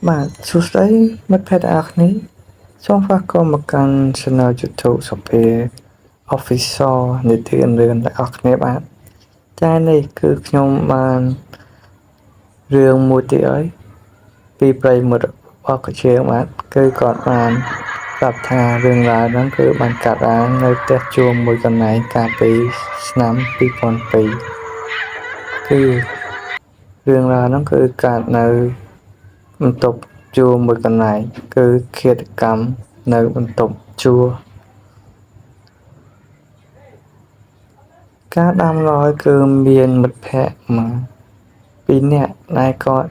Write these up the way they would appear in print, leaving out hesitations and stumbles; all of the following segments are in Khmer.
បាទសួស្តីមិត្តភ័ក្តិទាំងអស់គ្នាសូមស្វាគមន៍មកកាន់ Channel YouTube សុភា Official និទានរឿងទាំងអស់គ្នាបាទចា៎នេះគឺខ្ញុំបានរឿងមួយទៀតហើយពីប្រិយមិត្តរបស់កជាបាទគឺគាត់បានប្រាប់ថារឿងរ៉ាវហ្នឹងគឺបានកាត់ឡើងនៅផ្ទះជួលមួយកន្លែងកាលពីឆ្នាំ2002គឺរឿងរ៉ាវហ្នឹងគឺកើតនៅបន្ទប់ជួលមួយកន្លែងគឺឃាតកម្មនៅបន្ទប់ជួលការដាំឡើយគឺមានមិត្តភ័ក្តិមកពីរនាក់ដែលគាត់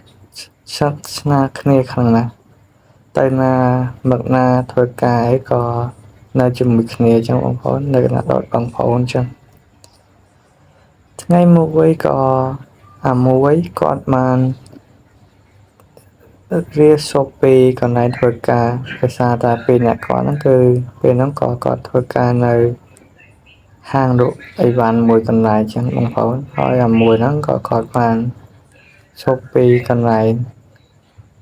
ស្និទ្ធស្នាលគ្នាខ្លាំងណាស់ទៅណាមកណាធ្វើការអីក៏នៅជាមួយគ្នាចឹងបងប្អូននៅណាដតបងប្អូនចឹងថ្ងៃមួយក៏អាមួយគាត់បានរៀនសូត្រពីកន្លែងធ្វើការដោយសារតែពីរអ្នកគាត់ហ្នឹងគឺពេលហ្នឹងក៏គាត់ធ្វើការនៅហាងលក់អីវ៉ាន់មួយកន្លែងចឹងបងប្អូនហើយអាមួយហ្នឹងក៏គាត់បានសូត្រពីកន្លែង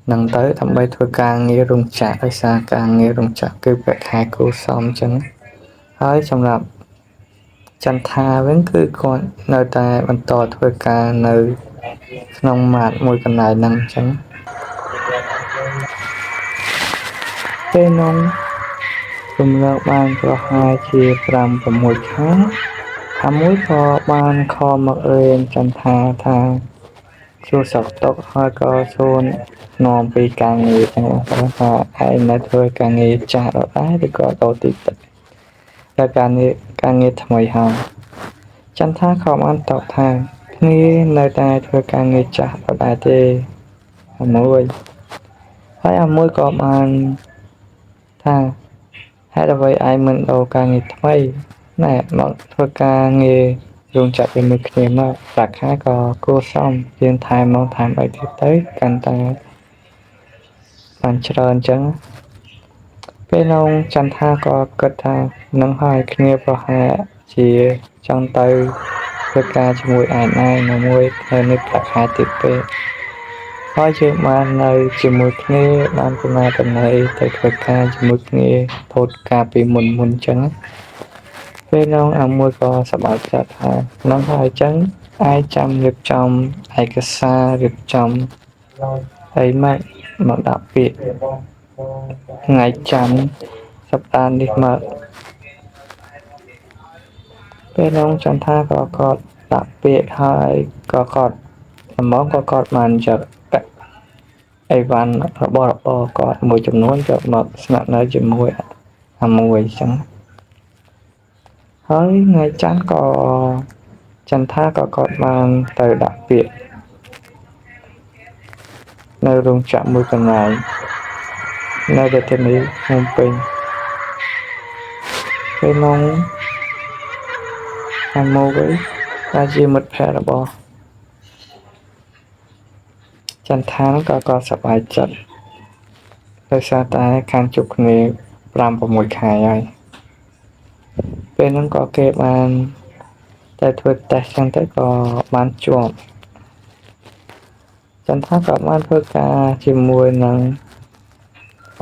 ហ្នឹងទៅដើម្បីធ្វើការងាររោងចក្រដោយសារការងាររោងចក្រគឺប្រាក់ខែគួរសមចឹងហើយសម្រាប់ចន្ទថាវិញគឺគាត់នៅតែបន្តធ្វើការនៅក្នុងម៉ាតមួយកន្លែងហ្នឹងចឹងពេលនោះរំលងបានប្រហែលជា5-6 ខែអាមួយក៏បានខលមកអើចន្ទថាថាសួរសុខទុក្ខហើយក៏សួរនាំពីការងារចឹងបងថាឯងនៅធ្វើការងារចាស់ដដែលឬក៏តទីទឹកតែការងារថ្មីហើយចន្ទថាក៏បានតបថាគ្នានៅតែធ្វើការងារចាស់ដដែលទេអាមួយហើយអាមួយក៏បានថាហេតុអ្វីឯងមិនដូរការងារថ្មីណែមកធ្វើការងាររោងចក្រជាមួយគ្នាមកប្រាក់ខែក៏គួរសមយើងថែមមកថែមអីទៀតទៅកាន់តែបានច្រើនចឹងពេលនោះចន្ទថាក៏គិតថានឹងហើយគ្នាប្រហែលជាចង់ទៅធ្វើការជាមួយឯងឯងមួយនៅប្រាក់ខែតិចពេកហើយយើងបាននៅជាមួយគ្នាបានកំណត់តំណែងទៅធ្វើការជាមួយគ្នាផូតការពីមុនចឹងពេលនោះអាមួយក៏សប្បាយចិត្តថានឹងហើយចឹងឯងចាំរៀបចំឯកសាររៀបចំអីមកដាក់ពាក្យថ្ងៃច័ន្ទសប្តាហ៍នេះមកពេលនោះចន្ទថាក៏គាត់ដាក់ពាក្យហើយក៏គាត់ក៏គាត់បានយកអីវ៉ាន់របស់របរគាត់មួយចំនួនយកមកស្នាក់នៅជាមួយអាមួយចឹងហើយថ្ងៃច័ន្ទក៏ចន្ទថាក៏គាត់បានទៅដាក់ពាក្យនៅរោងចក្រមួយកន្លែងនៅរាជធានីភ្នំពេញពេលនោះអាមួយដែលជាមិត្តភ័ក្តិរបស់ចន្ទថាក៏គាត់សប្បាយចិត្តដោយសារតែខានជួបគ្នា5-6 ខែហើយពេលហ្នឹងក៏គេបានតែធ្វើតេស្តចឹងទៅក៏បានជាប់ចន្ទថាក៏បានធ្វើការជាមួយនឹង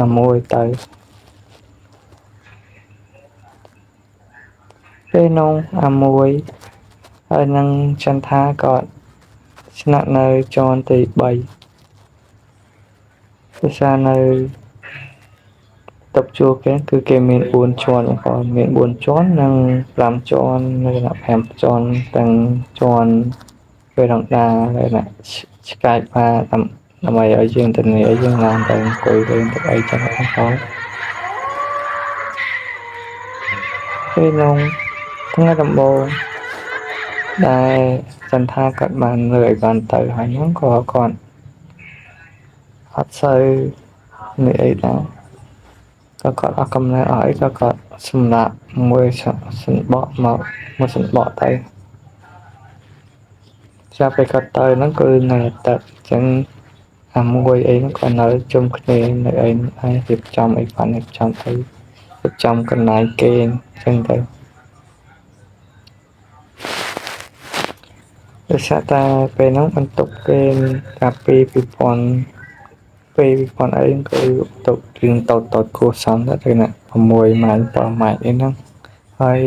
អាមួយទៅពេលនោះអាមួយហើយនឹងចន្ទថាក៏ស្នាក់នៅជាន់ទី3ភាសានៅតុបជួលគេមាន4ជាន់បងប្អូនមាន4ជាន់និង5ជាន់នៅណា5ជាន់ទាំងជាន់ពេលរងដានៅណាឆ្កែបាដើម្បីឲ្យយើងទៅនេះឲ្យយើងឡើងទៅអង្គុយលេងទៅអីចឹងបងប្អូនពេលនោះថ្ងៃដំបូងដែលចន្ទថាគាត់បានលើអីវ៉ាន់ទៅហើយហ្នឹងក៏គាត់អត់សូវនេះអីដែរក៏គាត់អស់កំណើតអស់អីក៏គាត់សម្រាប់មួយសិនបកមកមួយសិនបកទៅចាប់ពេលគាត់ទៅហ្នឹងគឺនៅទឹកអញ្ចឹងអាមួយអីហ្នឹងគាត់នៅជុំគ្នានៅអីហើយរៀបចំអីបានរៀបចំទៅរៀបចំកន្លែងគេអញ្ចឹងទៅដោយសារតែពេលហ្នឹងបន្ទប់គេកាលពី2002 ពេលវាប៉ុនអីគឺទុករឿងតូចៗគួរសមទៅណា6ម៉ែត្រ7ម៉ែត្រអីហ្នឹងហើយ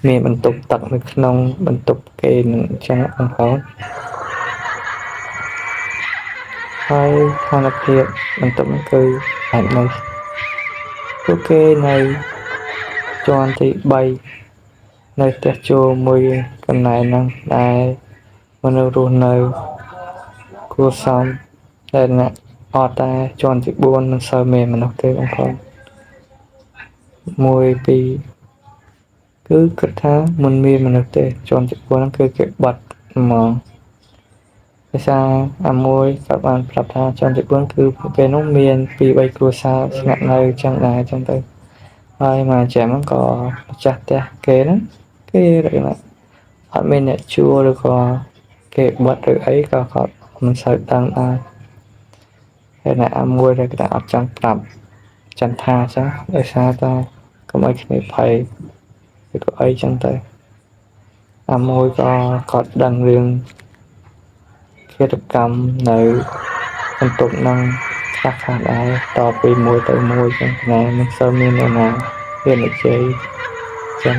មានបន្ទប់ទឹកនៅក្នុងបន្ទប់គេនឹងអញ្ចឹងបងប្អូនហើយស្ថានភាពបន្ទប់ហ្នឹងគឺបែបនេះពួកគេនៅជាន់ទី3នៅផ្ទះជួលមួយកន្លែងហ្នឹងដែលមនុស្សរស់នៅគួរសមតែអ្នកអត់តែជាន់ទី4មិនសូវមានមនុស្សទេបងប្អូន1 2គឺគិតថាមិនមានមនុស្សទេជាន់ទី4ហ្នឹងគឺគេបាត់ហ្មងភាសាអាមួយក៏បានប្រាប់ថាជាន់ទី4គឺពេលនោះមាន2 3គ្រួសារស្នាក់នៅចឹងដែរចឹងទៅហើយមកចាំហ្នឹងក៏ម្ចាស់ផ្ទះគេហ្នឹងគេអត់មានអ្នកជួលឬក៏គេបាត់ឬអីក៏គាត់មិនសូវដឹងដែរហើយអ្នកអាមួយដែលគេអត់ចង់ប្រាប់ចន្ទថាចឹងដោយសារតែកុំឲ្យគ្នាភ័យឬក៏អីចឹងទៅអាមួយក៏គាត់ដឹងរឿងឃាតកម្មនៅបន្ទប់ហ្នឹងខ្លះដែរតពីមួយទៅមួយចឹងណាមិនសូវមាននរណាហ៊ាននិយាយចឹង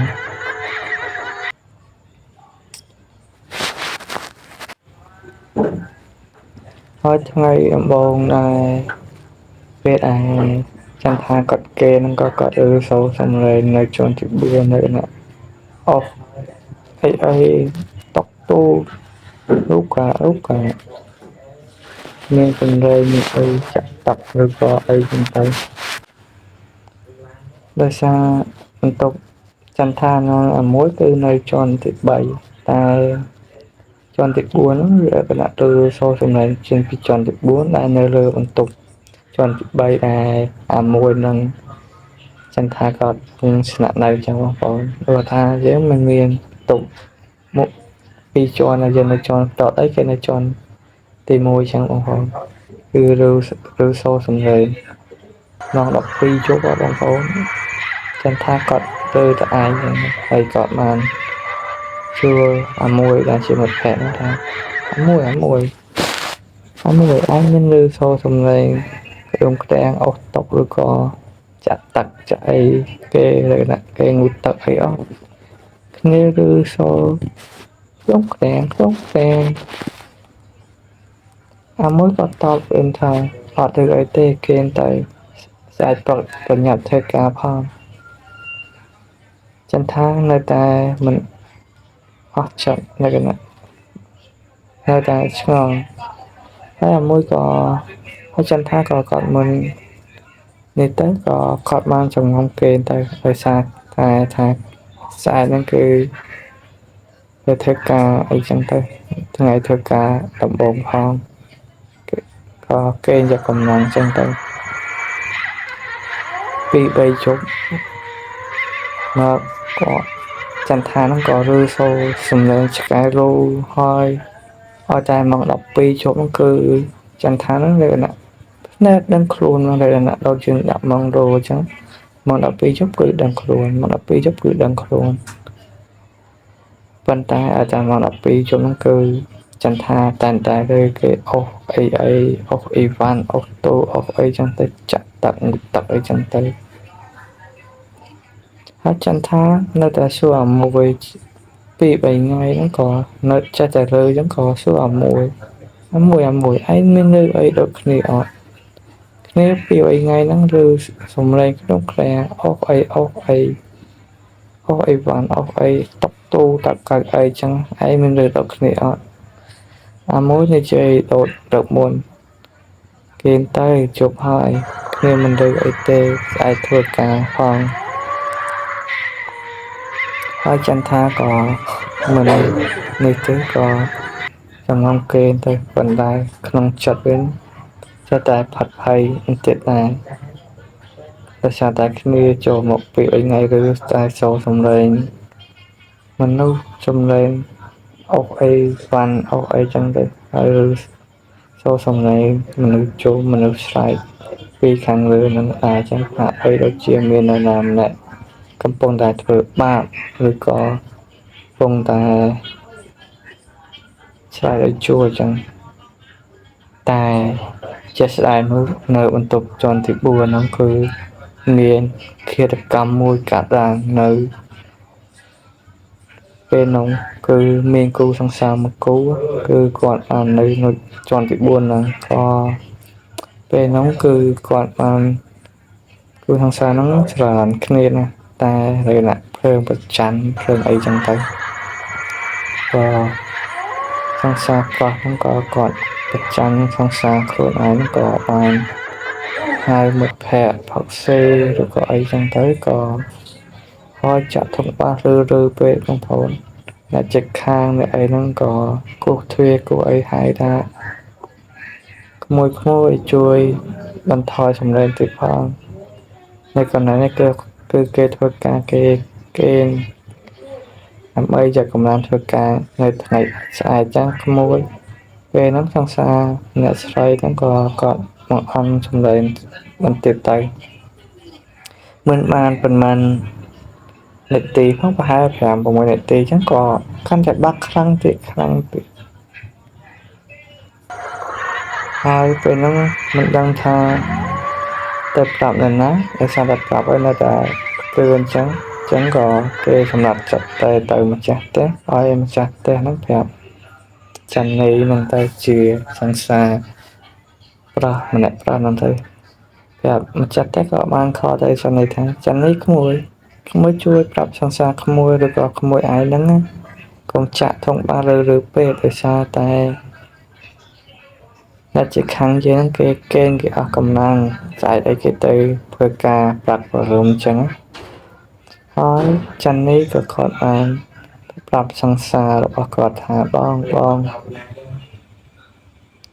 ហើយថ្ងៃដំបូងដែរពេលឯងចន្ទថាគាត់គេហ្នឹងក៏គាត់សូរសំឡេងនៅជាន់ទី4នៅណាអស់អីតុកទូរូបកាមានសំឡេងមានអីចាក់តាប់ឬក៏អីចឹងទៅដោយសារបន្ទប់ចន្ទថានៅមួយគឺនៅជាន់ទី3តែជាន់ទី4ហ្នឹងវាគណៈទៅសូរសំឡេងជាងពីជាន់ទី4ដែលនៅលើបន្ទប់ជាន់ទី3ដែលអាមួយនឹងចន្ទថាគាត់នឹងស្នាក់នៅចឹងបងប្អូនព្រោះថាយើងមិនមានបន្ទប់មុខ2ជាន់ហើយយើងនៅជាន់តតអីគេនៅជាន់ទី1ចឹងបងប្អូនគឺឬសូរសំឡេងម៉ោង12យប់បងប្អូនចន្ទថាគាត់ទៅតែឯងចឹងហើយគាត់បានជួលអាមួយដែលជាមិត្តភក្តិហ្នឹងថាអាមួយឯងមានឬសូរសំឡេងក្ដុំក្ដាំងអស់តុកឬក៏ចាក់ទឹកចាក់អីគេលើណាគេងូតទឹកអីអស់គ្នាឬសូរក្ដុំក្ដាំងអាមួយក៏តបវិញថាអត់ឬអីទេគេទៅស្អាតប្រញាប់ធ្វើការផងចន្ទថានៅតែមិនអស់ចិត្តនៅកណ្ដានៅតែឆ្ងល់ហើយអាមួយក៏ហើយចន្ទថាក៏គាត់មិននេះទៅក៏គាត់បានចងំគេទៅដោយសារតែថាស្អាតហ្នឹងគឺទៅធ្វើការអីចឹងទៅថ្ងៃធ្វើការដំបូងផងក៏គេយកកំណងចឹងទៅ2 3ជប់មកក៏ចន្ទថាហ្នឹងក៏ឬសូរសំឡេងឆ្កែរូហើយឲ្យតែម៉ោង12ជប់ហ្នឹងគឺចន្ទថាហ្នឹងវាណែដឹងខ្លួនមកតែដល់ជាង10ម៉ោងរោអញ្ចឹងម៉ោង12ជប់គឺដឹងខ្លួនម៉ោង12ជប់គឺដឹងខ្លួនប៉ុន្តែអាចារ្យម៉ោង12ជប់ហ្នឹងគឺចន្ទថាតែឬគេអស់អីអស់អីវ៉ាន់អស់តូអស់អីចឹងទៅចាក់ទឹកអីចឹងទៅហើយចន្ទថានៅតែសួរអាមួយ2 3ថ្ងៃហ្នឹងក៏នៅចេះតែរើចឹងក៏សួរអាមួយឯងមាននៅអីដូចគ្នាអត់គ្នា2 3ថ្ងៃហ្នឹងឬសំឡេងក្នុងខ្លែអស់អីអស់អីវ៉ាន់អស់អីតុកទូតាក់កាច់អីចឹងឯងមានលើដូចគ្នាអត់អាមួយនិយាយដូចទៅមុនគេទៅជប់ហើយគ្នាមិនលើអីទេស្អែកធ្វើការផងហើយចន្ទថាក៏មិននេះទេក៏ចងំគេទៅប៉ុន្តែក្នុងចិត្តវិញចេះតែផាត់ភ័យបន្តិចដែរដោយសារតែគ្នាចូលមកពីថ្ងៃឬតែចូលសំឡេងមនុស្សសំឡេងអុកអីវ៉ាន់អុកអីចឹងទៅហើយចូលសំឡេងមនុស្សចូលមនុស្សស្រែកពីខាងលើនឹងចឹងហាក់បីដូចជាមាននរណាម្នាក់កំពុងតែធ្វើបាបឬក៏កំពុងតែឆ្លើយឲ្យជួចឹងតែ ជាក់ស្ដែងនោះនៅបន្ទប់ជាន់ទី4ហ្នឹងគឺមានឃាតកម្មមួយកើតឡើងនៅពេលនោះគឺមានគូសង្សារមួយគូគឺគាត់បាននៅជាន់ទី4ហ្នឹងក៏ពេលនោះគឺគាត់បានគូសង្សារហ្នឹងច្រើនគ្នាណាស់តែរយៈភ្លើងប្រច័ណ្ឌភ្លើងអីចឹងទៅក៏សង្សារប្រុសហ្នឹងក៏គាត់ប្រច័ណ្ឌសង្សារខ្លួនឯងក៏បានហើយមិត្តភ័ក្តិផឹកស៊ីឬក៏អីចឹងទៅក៏ហើយចាក់ធុងបាសឬពេកបងប្អូនអ្នកជិតខាងអ្នកអីហ្នឹងក៏គោះទ្វារគោះអីហៅថាក្មួយជួយបន្ថយសម្លេងទៀតផងនៅកន្លែងនេះគឺគេធ្វើការគេដើម្បីយកកម្លាំងធ្វើការនៅថ្ងៃស្អែកចឹងក្មួយពេលហ្នឹងសង្សារអ្នកស្រីហ្នឹងក៏គាត់បង្អន់សម្លេងបន្តិចទៅមិនបានប៉ុន្មាននាទីផងប្រហែល5-6នាទីចឹងក៏កាន់តែបាក់ខ្លាំងទៀតហើយពេលហ្នឹងមិនដឹងថាទៅប្រាប់នរណាដោយសារតែប្រាប់ឲ្យនៅតែគ្រឿនចឹងក៏គេសម្រាប់ចាត់ទៅម្ចាស់ផ្ទះឲ្យម្ចាស់ផ្ទះហ្នឹងប្រាប់ចាន់នីនឹងទៅជាសង្សារប្រុសម្នាក់ប្រុសហ្នឹងទៅប្រាប់ម្ចាស់ផ្ទះក៏បានខកទៅចាន់នីថាចាន់នីក្មួយជួយប្រាប់សង្សារក្មួយឬក៏ក្មួយឯងហ្នឹងកុំចាក់ធុងបាសឬពេកដោយសារតែអ្នកជិតខាងយើងគេអស់កម្លាំងស្អែកអីគេទៅធ្វើការប្រាក់បរមចឹងហើយចាន់នីក៏គាត់បានប្រាប់សង្សាររបស់គាត់ថាបង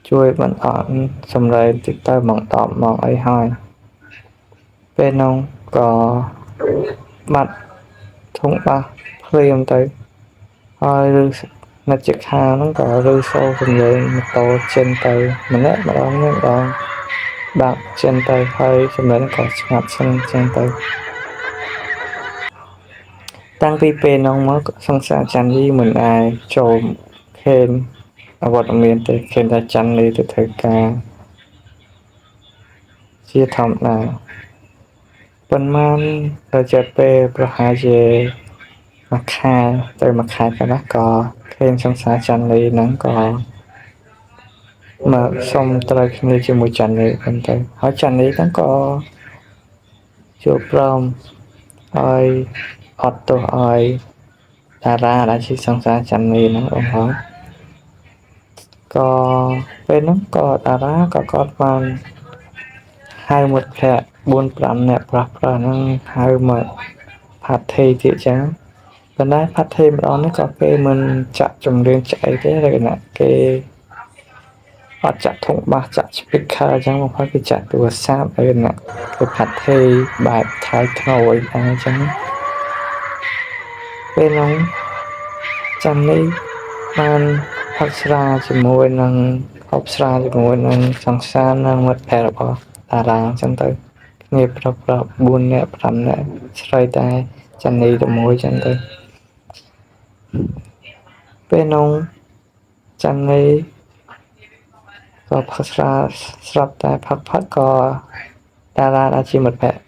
ជួយបន្ថយសម្លេងតិចទៅមក10មកអីហើយពេលនោះក៏បាត់ធុងបាសភ្លាមទៅហើយអ្នកជិតខាងហ្នឹងក៏ឬសូរសម្លេងម៉ូតូចិនទៅម្នាក់ម្ដងដាក់ចិនទៅហើយសម្លេងក៏ស្ងាត់ស្ងចឹងទៅតាំងពីពេលនោះមកសង្សារចាន់នីមិនអាចចូលឃើញអវត្តមានទេឃើញតែចាន់នីទៅធ្វើការជាធម្មតាប៉ុន្មានរយៈពេលប្រហែលជាមួយខែកន្លះក៏ឃើញសង្សារចាន់នីហ្នឹងក៏មកសុំត្រូវគ្នាជាមួយចាន់នីហ្នឹងទៅហើយចាន់នីហ្នឹងក៏ជួបព្រមឲ្យអត់ទោសឲ្យតារាដែលជាសង្សារចាន់នីហ្នឹងបងប្អូនក៏ពេលហ្នឹងក៏តារាក៏គាត់បានហៅមិត្តភ័ក្តិ4-5នាក់ប្រុសហ្នឹងហៅមកផាត់ធីទៀតចឹងប៉ុន្តែផាត់ធីម្ដងនេះក៏គេមិនចាក់ចម្រៀងចាក់អីទេឬណាគេអត់ចាក់ធុងបាសចាក់ speaker ចឹងមកហើយគេចាក់ទូរស័ព្ទឬណាគេផាត់ធីបែបថៃថ្នូរអីចឹងពេលនោះចាន់នីបានផឹកស្រាជាមួយនឹងហូបស្រាជាមួយនឹងសង្សារនឹងមិត្តភ័ក្តិរបស់តារាចឹងទៅគ្នាប្រុស4នាក់5នាក់ស្រីតែចាន់នីតែមួយចឹងទៅពេលនោះចាន់នីក៏ផឹកស្រាស្រាប់តែផឹកក៏តារាដែលជាមិត្តភ័ក្តិ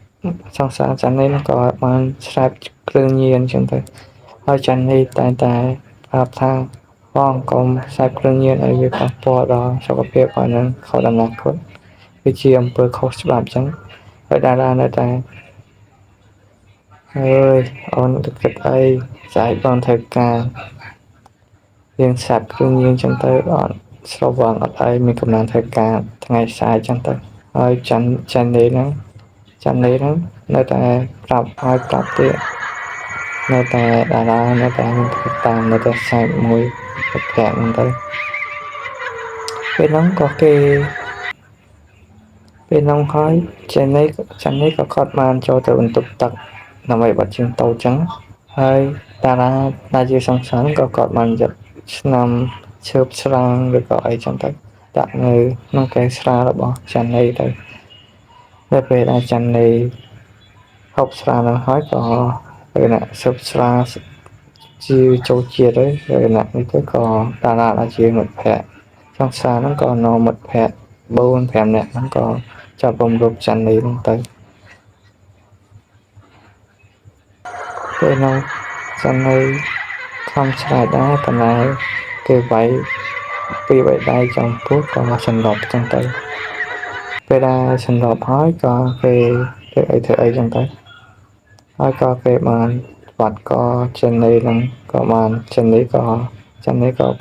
សង្សារចាន់នីក៏បានស្រាបគ្រឿងញៀនចឹងទៅហើយចាន់នីតែប្រាប់ថាបងកុំស្រាបគ្រឿងញៀនឲ្យវាប៉ះពាល់ដល់សុខភាពឲ្យនឹងខុសអនាគតវាជាអំពើខុសច្បាប់ចឹងហើយតារានៅតែអើយអូនទៅគិតអីស្អែកបងធ្វើការយើងស្រាបគ្រឿងញៀនចឹងទៅអត់ស្រវឹងអត់អីមានកម្លាំងធ្វើការថ្ងៃស្អែកចឹងទៅហើយចាន់នីហ្នឹងនៅតែប្រាប់ទៀតនៅតែតារានៅតែមានធ្វើតាមនៅតែខ្សែមួយប្រភេទហ្នឹងទៅពេលហ្នឹងហើយចាន់នីក៏គាត់បានចូលទៅបន្ទប់ទឹកដើម្បីបិទជើងតូចចឹងហើយតារាដែលជាសង្សារក៏គាត់បានយកឆ្នាំឈើបស្រាងឬក៏អីចឹងទៅដាក់នៅក្នុងកែវស្រារបស់ចាន់នីទៅដល់ពេលដែលចាន់នីហូបស្រានឹងហើយក៏ពេលណាស៊ើបស្រាជាចូលជាតិហើយពេលណានេះទៅក៏តារាដែលជាមិត្តភ័ក្តិសង្សារហ្នឹងក៏នាំមិត្តភ័ក្តិ 4-5នាក់ហ្នឹងក៏ចាប់រំលោភច័ន្ទនេះហ្នឹងទៅពេលនោះច័ន្ទនេះខំឆ្លើយដែរប៉ុន្តែគេវាយពីរបីដៃចំពោះក៏សន្លប់ចឹងទៅពេលដែលសន្លប់ហើយក៏គេធ្វើអីចឹងទៅហើយក៏គេបានបាត់ក៏ចិននេះហ្នឹងក៏បានចិននេះក៏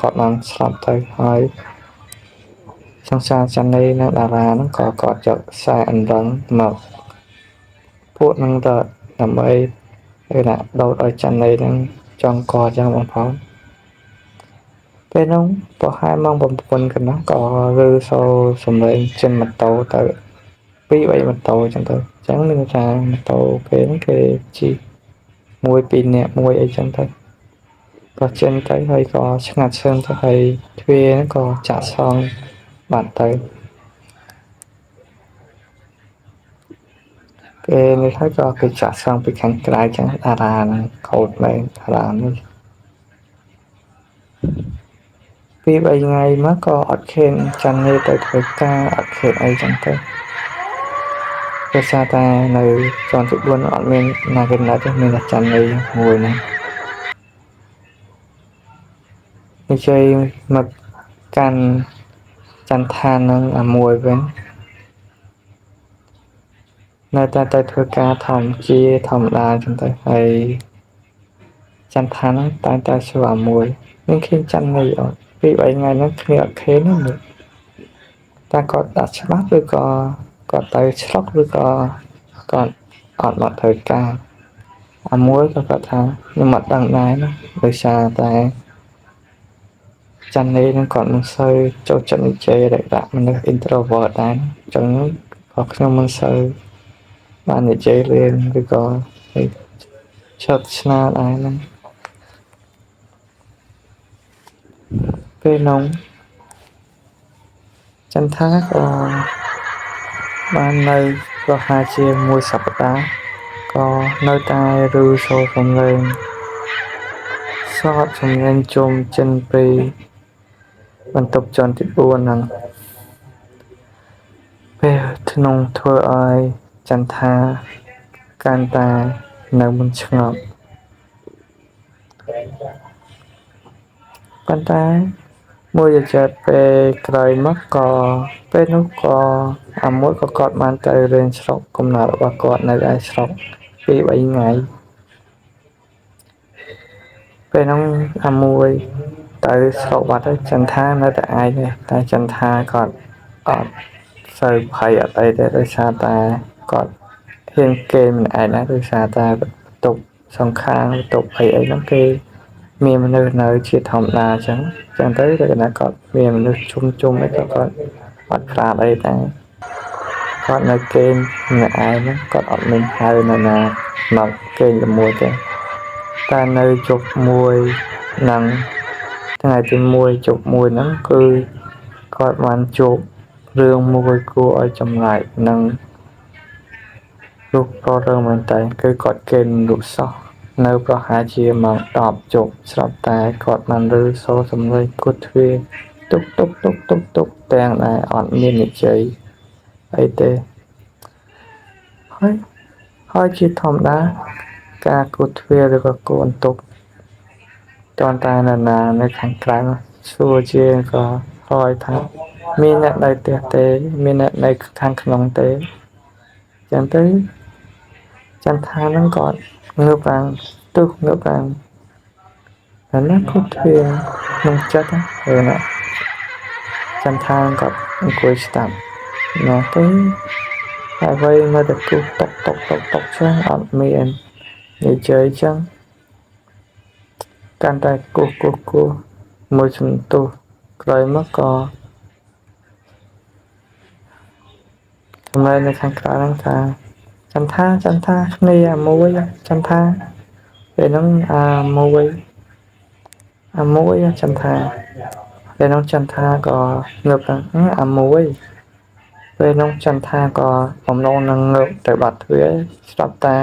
គាត់បានស្លាប់ទៅហើយសង្សារចិននេះនៅតារាហ្នឹងក៏គាត់យកខ្សែអង្រឹងមកពួកហ្នឹងទៅដើម្បីគេដាក់ដោតឲ្យចិននេះហ្នឹងចង់កចឹងបងប្អូនពេលនោះប្រហែលម៉ោង9កន្លះក៏ឬសូរសំឡេងចិនម៉ូតូទៅ2-3ម៉ូតូចឹងទៅចឹងមានថាម៉ូតូគេហ្នឹងគេជិះ1-2នាក់មួយអីចឹងទៅក៏ចិនទៅហើយក៏ឆ្ងាត់ឈឹងទៅហើយទ្វារហ្នឹងក៏ចាក់សងបាត់ទៅគេនេះហើយក៏គេចាក់សងពីខាងក្រៅចឹងតារាហ្នឹងខូចមែនតារានេះ2-3ថ្ងៃមកក៏អត់ឃើញចាន់នេះទៅធ្វើការអត់ឃើញអីចឹងទៅដោយសារតែនៅជាន់ទី4អត់មានណាគេណាទេមានតែចាន់នេះមួយហ្នឹងនិយាយមកកាន់ចន្ទឋាននឹងអាមួយវិញនៅតែទៅធ្វើការធម្មតាចឹងទៅហើយចន្ទឋានហ្នឹងតែងតែសួរអាមួយមានឃើញច័ន្ទនេះអត់2-3ថ្ងៃហ្នឹងគ្នាអត់ឃើញទេតែគាត់ដាក់ច្បាប់ឬក៏គាត់ទៅឆ្លុកឬក៏គាត់អត់មកធ្វើការអាមួយក៏គាត់ថាខ្ញុំអត់ដឹងដែរណាដោយសារតែច័ន្ទនេះនឹងគាត់មិនសូវចូលចិត្តនិយាយដាក់មនុស្ស introvert ដែរអញ្ចឹងក៏ខ្ញុំមិនសូវបាននិយាយលេងឬក៏ឈប់ឆ្នាដែរហ្នឹងពេលនោះចន្ទថាក៏បាននៅប្រហែលជាមួយសប្តាហ៍ក៏នៅតែឬសូរសំឡេងសតសំឡេងជុំចិនពីបន្ទប់ជាន់ទី4ហ្នឹងពេលក្នុងធ្វើឲ្យចន្ទថាកាន់តែនៅមិនស្ងប់ប៉ុន្តែមួយរយៈពេលក្រោយមកក៏ពេលនោះក៏អាមួយក៏គាត់បានទៅរៀនស្រុកកំណើតរបស់គាត់នៅឯស្រុក2-3ថ្ងៃពេលនោះអាមួយទៅស្រុកបាត់ហើយចន្ទថានៅតែឯងទេតែចន្ទថាគាត់អត់សូវភ័យអត់អីទេដោយសារតែគាត់ហ៊ានគេម្នាក់ឯងណាដោយសារតែបន្ទប់សង្ខារបន្ទប់អីហ្នឹងគេមានមនុស្សនៅជាធម្មតាអញ្ចឹងទៅតែគណៈគាត់មានមនុស្សជុំអីក៏គាត់អត់ខ្លាចអីដែរគាត់នៅគេម្នាក់ឯងហ្នឹងគាត់អត់មានហៅនរណាមកគេជាមួយទេតែនៅជប់មួយហ្នឹងថ្ងៃទី1ជប់មួយហ្នឹងគឺគាត់បានជួបរឿងមួយគួរឲ្យចម្លែកនឹងលោកក៏រឿងមែនតើគឺគាត់គេលុសោះនៅប្រហែលជាម៉ោង10ជប់ស្រាប់តែគាត់បានឮសូរសំឡេងគត់ទ្វារទុកទាំងដែលអត់មាននិយាយអីទេហើយជាធម្មតាការគត់ទ្វារឬក៏គោបន្ទប់តន្តែណានៅខាងក្រៅសួរជាក៏hỏiថាមានអ្នកនៅផ្ទះទេមានអ្នកនៅខាងក្នុងទេចឹងទៅចន្ទថានឹងគាត់ងើបឡើងងើបឡើងហើយណាគត់ទ្វារក្នុងចិត្តហ្នឹងណាចន្ទថាគាត់អង្គុយស្ដាប់ណាទៅហើយវិញនៅតែគូតុកចឹងអត់មាននិយាយចឹងកាន់តែគោះមួយសន្ទុះក្រោយមកក៏សម្លេងនៅខាងក្រៅហ្នឹងថាចន្ទថាគ្នាមួយចន្ទថាពេលហ្នឹងមួយចន្ទថាពេលហ្នឹងចន្ទថាក៏ងើបឡើងមួយពេលហ្នឹងចន្ទថាក៏បំណងនឹងងើបទៅបាត់ទ្វារស្រាប់តែ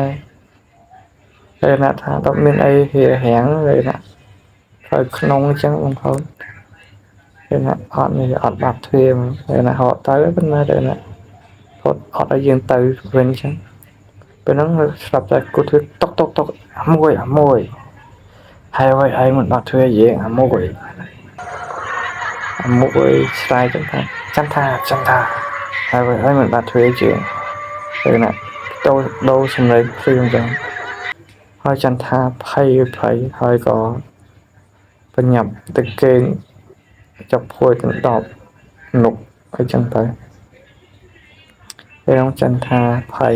ពេលណាថាដល់មានអីរារាំងពេលណាហើយក្នុងអញ្ចឹងបងប្អូន ពេលណាអត់នេះអត់បាត់ទ្វារពេលណាហត់ទៅប៉ុន្តែពេលណាហត់អត់ឲ្យយើងទៅវិញអញ្ចឹងពេលហ្នឹងស្រាប់តែគូទ្វារតុកអាមួយហើយឲ្យមិនបាត់ទ្វារយើងអាមួយឆ្លើយចឹងថាចាំថាហើយមិនបាត់ទ្វារជាងពេលណាដូរសម្លេងព្រៀងចឹងហើយចន្ទថាភ័យហើយក៏បញ្ញាប់ទៅគេងចាប់ភួយទាំង10នុកអីចឹងទៅពេលចន្ទថាភ័យ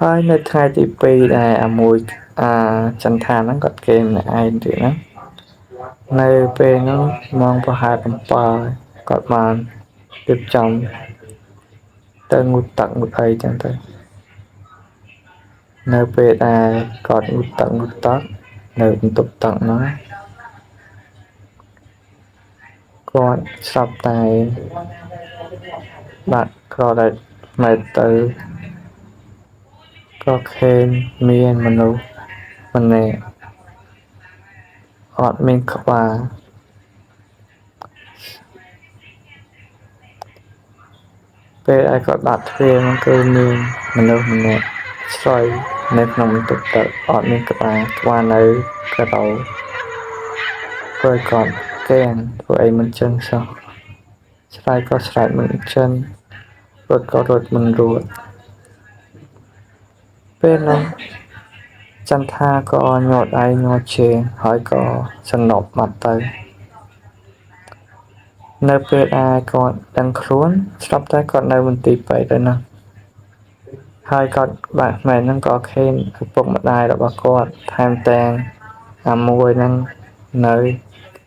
ហើយនៅថ្ងៃទី2ដែរចន្ទថាហ្នឹងគាត់គេងម្នាក់ឯងទៀតណានៅពេលហ្នឹងម៉ោងប្រហែល7គាត់បានរៀបចំទៅងូតទឹកងូតអីចឹងទៅនៅពេលដែលគាត់ងូតទឹកនៅបន្ទប់ទឹកហ្នឹងគាត់ស្រាប់តែបាត់ក្រដែលម៉ែទៅក៏ឃើញមានមនុស្សម្នាក់អត់មានក្បាលពេលឯគាត់បាត់ទ្វារហ្នឹងគឺមានមនុស្សម្នាក់ស្រ័យនៅក្នុងបន្ទប់ទឹកអត់មានក្បាលនៅក្រោយព្រោះគាត់កែងធ្វើអីមិនចឹងសោះឆ្លើយក៏ឆ្លើយមិនចឹងរត់ក៏រត់មិនរួចពេលហ្នឹងចន្ទថាក៏ញ័រដៃញ័រជើងហើយក៏សន្លប់បាត់ទៅនៅពេលដែលគាត់ដឹងខ្លួនស្រាប់តែគាត់នៅមន្ទីរពេទ្យទៅណាហើយគាត់បាក់ម៉ែហ្នឹងក៏ឃើញឪពុកម្ដាយរបស់គាត់ថែមទាំងអាមួយហ្នឹងនៅ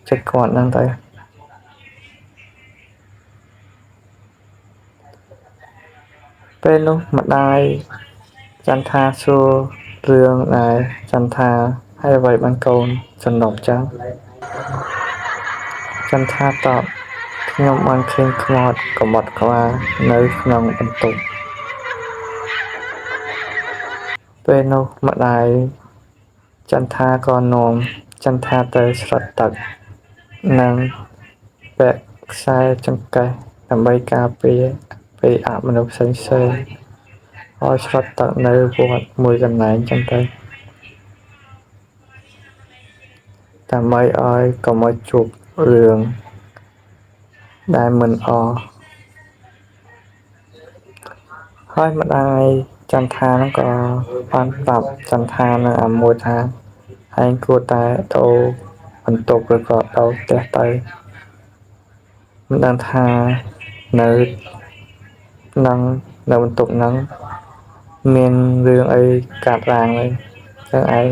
ចិត្តគាត់ហ្នឹងទៅពេលនោះម្ដាយចន្ទថាសួររឿងដែលចន្ទថាហើយអ្វីបានកូនសន្លប់ចឹងចន្ទថាតបខ្ញុំបានឃើញខ្មោចក្បត់ក្បាលនៅក្នុងបន្ទប់ពេលនោះម្ដាយចន្ទថាក៏នាំចន្ទថាទៅស្រោចទឹកនិងពាក់ខ្សែចង្កេះដើម្បីការពារពីអមនុស្សផ្សេងឲ្យស្រោចទឹកនៅវត្តមួយកន្លែងចឹងទៅដើម្បីឲ្យកុំឲ្យជួបរឿងដែលមិនអរហើយម្ដាយចន្ទថាហ្នឹងក៏បានប្រាប់ចន្ទថានឹងអាមួយថាឯងគួរតែទៅបន្ទប់ឬក៏ទៅផ្ទះទៅមិនដឹងថានៅនឹងនៅបន្ទប់ហ្នឹងមានរឿងអីកាត់ឡើងហើយចឹងឯង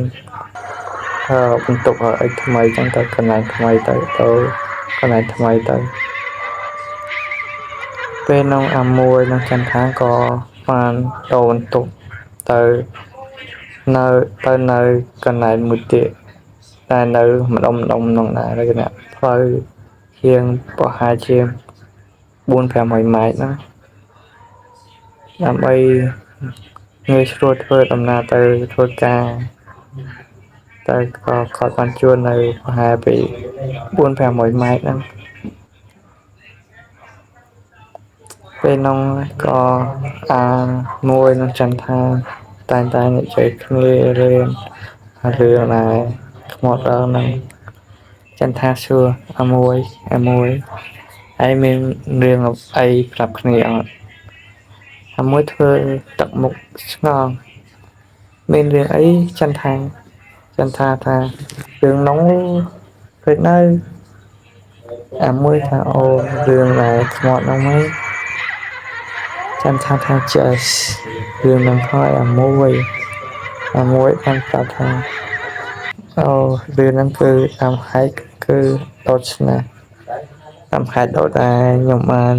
បន្ទប់អីថ្មីចឹងទៅកន្លែងថ្មីទៅកន្លែងថ្មីទៅពេលនោះអាមួយនឹងចន្ទថាក៏បានដូរបន្ទប់ទៅនៅកន្លែងមួយទៀតតែនៅម្ដុំក្នុងដែរលក្ខណៈផ្លូវជាងប្រហែលជា4-500ម៉ែត្រហ្នឹងដើម្បីងាយស្រួលធ្វើដំណើរទៅធ្វើការតែក៏គាត់បានជួលនៅប្រហែលពី4-500ម៉ែត្រហ្នឹងពេលនោះក៏មួយនឹងចន្ទថាតែនិយាយគ្នារឿងដែលខ្មោចដល់ហ្នឹងចន្ទថាសួរអាមួយឯងមានរឿងអីប្រាប់គ្នាអត់អាមួយធ្វើទឹកមុខស្ងល់មានរឿងអីចន្ទថារឿងនោះពេកនៅអាមួយថាអូរឿងដែលខ្មោចនោះមកចន្ទថាចេះរឿងនឹងហើយអាមួយបានប្រាប់ថាអូរឿងហ្នឹងគឺតាមហេតុគឺដូចណាស់តាមហេតុដូចតែខ្ញុំបាន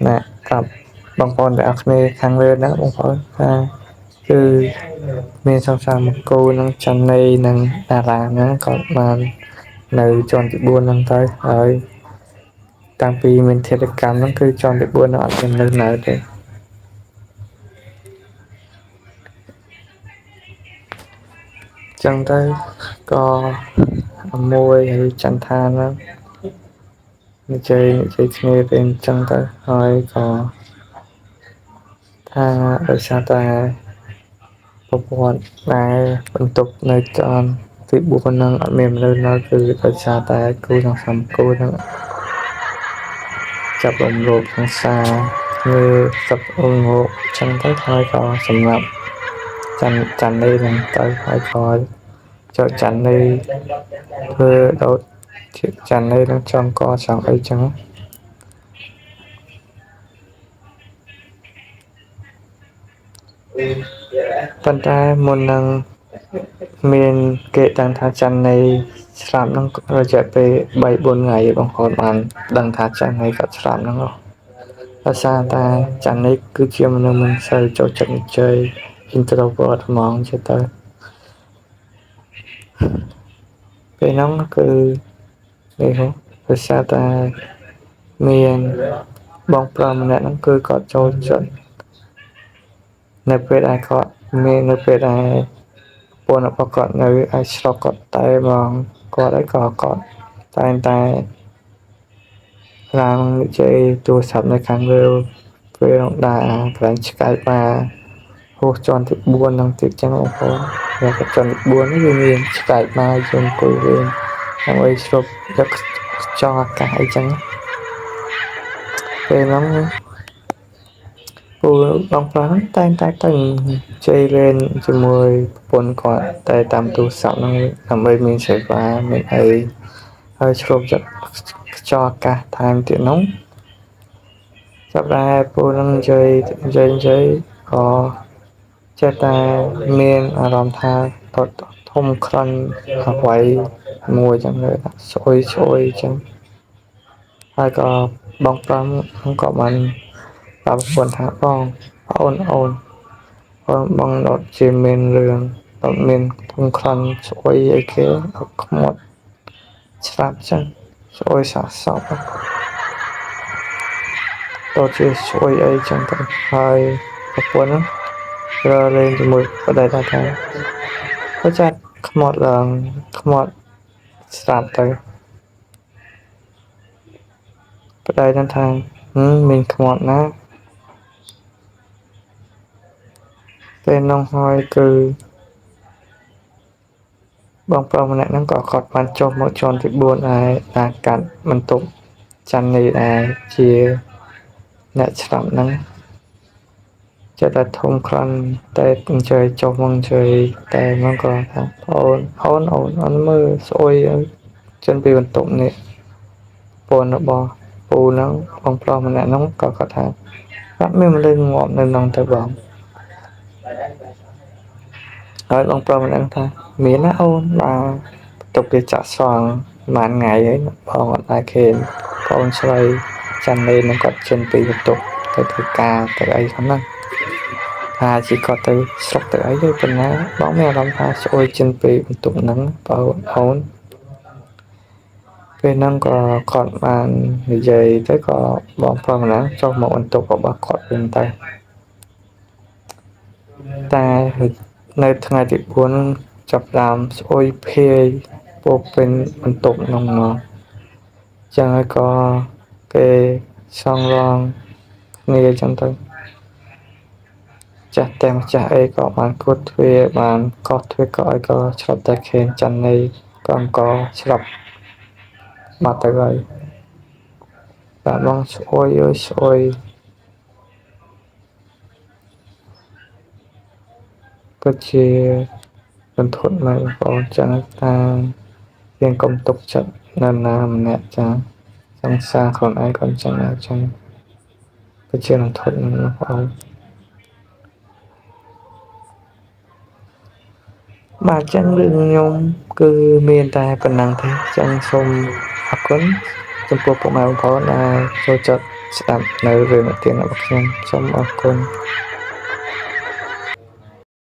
ណាប្រាប់បងប្អូនទាំងអស់គ្នាខាងលើហ្នឹងបងប្អូនថាគឺមានសង្សារមកគូនឹងចំណីនឹងតារាណាក៏បាននៅជាន់ទី4ហ្នឹងទៅហើយតាំងពីមានធាតុកម្មហ្នឹងគឺជាន់ទី4ហ្នឹងអត់មាននៅទេចឹងទៅក៏ មួយហើយចន្ទថាហ្នឹងនិយាយគ្នាទៅអញ្ចឹងទៅហើយក៏ថាដោយសារតែប្រព័ន្ធដែលបន្ទប់នៅចនទី4ហ្នឹងអត់មានមនុស្សនៅគឺដោយសារតែគូទាំង5គូហ្នឹងចាប់រំលោភសង្សារគឺសឹកអងោចឹងទៅហើយក៏សម្រាប់ចាន់នេះនឹងទៅហើយក៏ចូលចាន់នេះធ្វើដូចជាចាន់នេះនឹងចង់កចង់អីចឹងប៉ុន្តែមុននឹងមានគេដឹងថាច័ន្ទនៃស្លាប់នឹងរយៈពេល3-4ថ្ងៃបងប្អូនបានដឹងថាច័ន្ទនៃគាត់ស្លាប់ហ្នឹងដោយសារតែច័ន្ទនៃគឺជាមនុស្សមិនសូវចូលចិត្តនិយាយ introvert ហ្មងចេះទៅពេលហ្នឹងគឺនេះដោយសារតែមានបងប្រុសម្នាក់ហ្នឹងគឺគាត់ចូលចិត្តនៅពេលដែលគាត់មាននៅពេលដែលប្រពន្ធរបស់គាត់នៅឯស្រុកគាត់តែបងគាត់ឯងក៏គាត់តែងតែឡើងនិយាយទូរស័ព្ទនៅខាងលើពេលដើរកន្លែងឆ្កែបាហួសជាន់ទី4ហ្នឹងទៀតចឹងបងប្អូនតែជាន់ទី4នេះវាមានឆ្កែបាយើងអង្គុយលេងដើម្បីស្រូបយកខ្យល់អាកាសអីចឹងពេលហ្នឹងពូបងប្រុសតែងតែទៅជ័យលេងជាមួយប្រពន្ធគាត់តែតាមទូរស័ព្ទហ្នឹងដើម្បីមានសេវាមានអីហើយឆ្លប់យកខ្យល់អាកាសថែមទៀតនោះចាប់ដែរពូនឹងនិយាយក៏ចេះតែមានអារម្មណ៍ថាធំក្រាន់អ្វីមួយចឹងទៅស្អុយចឹងហើយក៏បងប្រុសក៏បានប្រាប់ប្រពន្ធថាបងអត់ជាមានរឿងអត់មានធំក្រាន់ស្អុយអីគេអត់ខ្មាត់ស្រាប់ចឹងស្អុយសាសពតើជាស្អុយអីចឹងទៅហើយប្រពន្ធរើលេងជាមួយប្តីថាក៏ចាត់ខ្មាត់ឡើងខ្មាត់ស្រាប់ទៅប្តីនឹងថាមានខ្មាត់ណាពេលនោះហើយគឺបងប្រុសម្នាក់ហ្នឹងក៏គាត់បានចុះមកជាន់ទី4ដែរការកាត់បន្ទប់ច័ន្ទនេះដែរជាអ្នកស្លាប់ហ្នឹងចិត្តតែធំខ្លាំងតែអញ្ជើញចុះមកអញ្ជើញតែមកក៏ថាអូនមើលស្អុយចិនពីបន្ទប់នេះពូនរបស់ពូហ្នឹងបងប្រុសម្នាក់ហ្នឹងក៏គាត់ថាអត់មានមនុស្សងាប់នៅក្នុងទៅបងហើយបងប្រុសម្នាក់ថាមានណាអូនបាទបន្ទប់គេចាក់ស្រង់ប្រហែលថ្ងៃហើយបងអត់ដែរឃើញបងស្រីចាន់លេនឹងគាត់ចិនពីបន្ទប់ទៅធ្វើការទៅអីហ្នឹងថាជាគាត់ទៅស្រុកទៅអីទៅប៉ុណ្ណាបងមានអារម្មណ៍ថាស្អុយចិនពីបន្ទប់ហ្នឹងបងអូនពេលហ្នឹងក៏គាត់បាននិយាយទៅក៏បងប្រុសម្នាក់ចុះមកបន្ទប់របស់គាត់វិញតែនៅថ្ងៃទី4ចាប់ដើមស្អុយភាយពោពេញបន្ទប់នោះមកចឹងហើយក៏គេសងរងគ្នាចឹងទៅចាស់ទាំងចាស់អីក៏បានគត់ទ្វាបានកោះទ្វាក៏ឲ្យក៏ឆ្លប់តែខេនច័ន្ទនៃក៏អង្គឆ្លប់បាត់ទៅហើយតែបងស្អុយពិតជារន្ធត់ណាស់បងចឹងថាយើងកុំទុកចិត្តនរណាម្នាក់ចាសង្សារខ្លួនឯងក៏ចឹងដែរចឹងពិតជារន្ធត់ណាស់បងបាទចឹងរឿងខ្ញុំគឺមានតែប៉ុណ្ណឹងទេចឹងសូមអរគុណចំពោះពុកម៉ែបងប្អូនដែលចូលចិត្តស្ដាប់នៅរឿងនិទានរបស់ខ្ញុំសូមអរគុណ